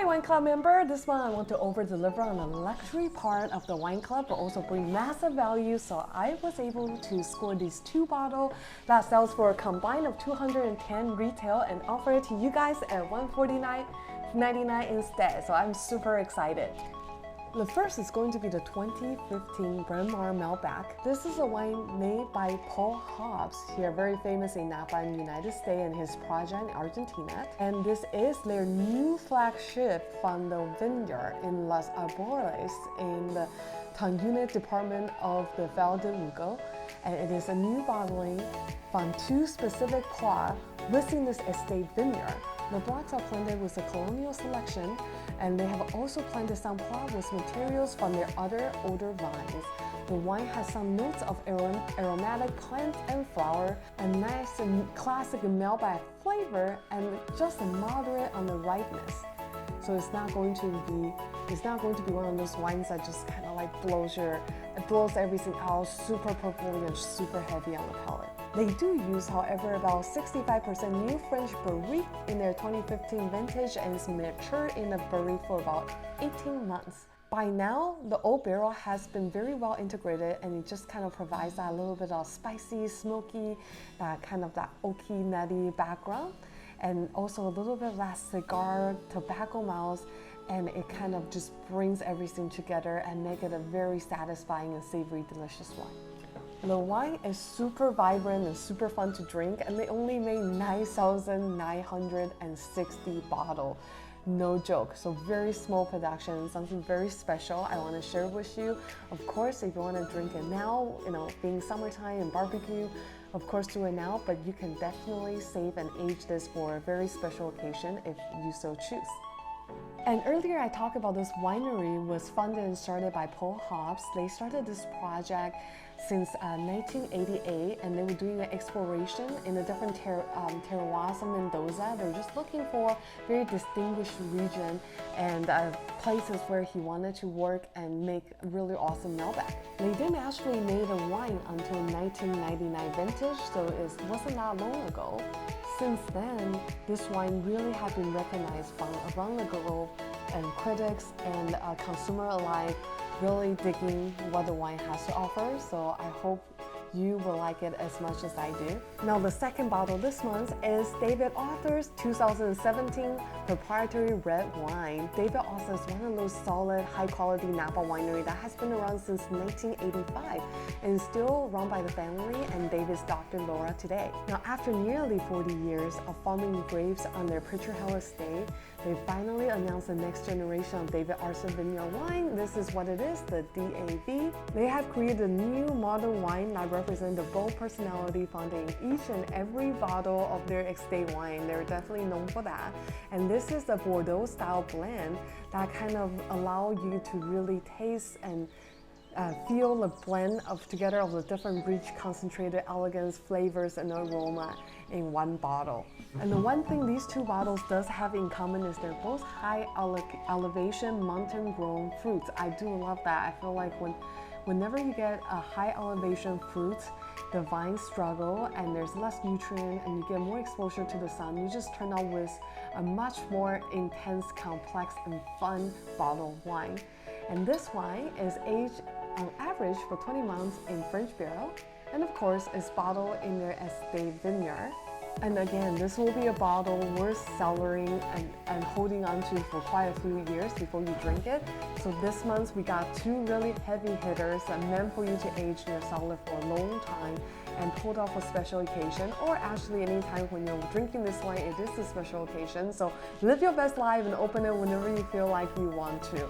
Hi Wine Club member, this one I want to over deliver on the luxury part of the wine club but also bring massive value, so I was able to score these 2 bottles that sells for a combined of $210 retail and offer it to you guys at $149.99 instead, so I'm super excited. The first is going to be the 2015 Bramare Malbec. This is a wine made by Paul Hobbs, here very famous in Napa in the United States and his project in Argentina. And this is their new flagship from the vineyard in Los Arbores in the Tunuyan department of the Val de Ugo. And it is a new bottling from 2 specific plots within this estate vineyard. The blocks are planted with a colonial selection, and they have also planted some plots with materials from their other older vines. The wine has some notes of aromatic plants and flower, a nice and classic Malbec flavor, and just a moderate on the ripeness. So it's not going to be one of those wines that just kind of like blows everything out, super purpley and super heavy on the palate. They do use, however, about 65% new French barrique in their 2015 vintage and is matured in the barrique for about 18 months. By now, the old barrel has been very well integrated and it just kind of provides that little bit of spicy, smoky, kind of that oaky, nutty background, and also a little bit of that cigar tobacco mouth, and it kind of just brings everything together and make it a very satisfying and savory, delicious wine. The wine is super vibrant and super fun to drink, and they only made 9,960 bottles. No joke. So very small production, something very special I want to share with you. Of course, if you want to drink it now, being summertime and barbecue, of course do it now, but you can definitely save and age this for a very special occasion if you so choose. And earlier I talked about this winery was funded and started by Paul Hobbs. They started this project since 1988, and they were doing an exploration in the different terroirs of Mendoza. They were just looking for a very distinguished region and places where he wanted to work and make really awesome Malbec. They didn't actually make the wine until 1999 vintage, so it wasn't that long ago. Since then, this wine really has been recognized from around the globe, and critics and consumer alike really digging what the wine has to offer, so I hope you will like it as much as I do. Now the second bottle this month is David Arthur's 2017 Proprietary Red Wine. David Arthur is one of those solid, high-quality Napa winery that has been around since 1985 and is still run by the family and David's daughter Laura today. Now after nearly 40 years of farming grapes on their Pritchard Hill estate, they finally announced the next generation of David Arthur Vineyard wine. This is what it is, the DAV. They have created a new modern wine that represents the bold personality found in each and every bottle of their estate wine. They're definitely known for that. And this is a Bordeaux style blend that kind of allow you to really taste and feel the blend together of the different rich, concentrated elegance, flavors, and aroma in one bottle. And the one thing these 2 bottles does have in common is they're both high elevation mountain grown fruits. I do love that. I feel like whenever you get a high elevation fruit, the vines struggle and there's less nutrient and you get more exposure to the sun. You just turn out with a much more intense, complex, and fun bottled wine. And this wine is aged on average for 20 months in French barrel, and of course is bottled in their estate vineyard. And again, this will be a bottle worth cellaring and holding on to for quite a few years before you drink it. So this month we got 2 really heavy hitters that meant for you to age in your cellar for a long time and pulled off a special occasion, or actually anytime when you're drinking this wine, it is a special occasion. So live your best life and open it whenever you feel like you want to.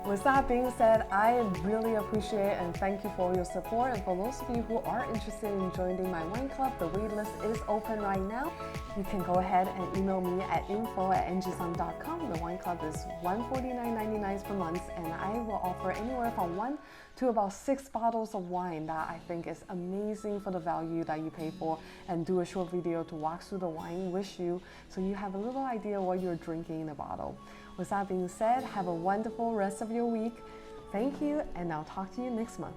With that being said, I really appreciate and thank you for your support. And for those of you who are interested in joining my wine club, the waitlist is open right now. You can go ahead and email me at info@angiesomm.com. The wine club is $149.99 per month, and I will offer anywhere from 1 to about 6 bottles of wine that I think is amazing for the value that you pay for, and do a short video to walk through the wine with you so you have a little idea what you're drinking in a bottle. With that being said, have a wonderful rest of your week. Thank you, and I'll talk to you next month.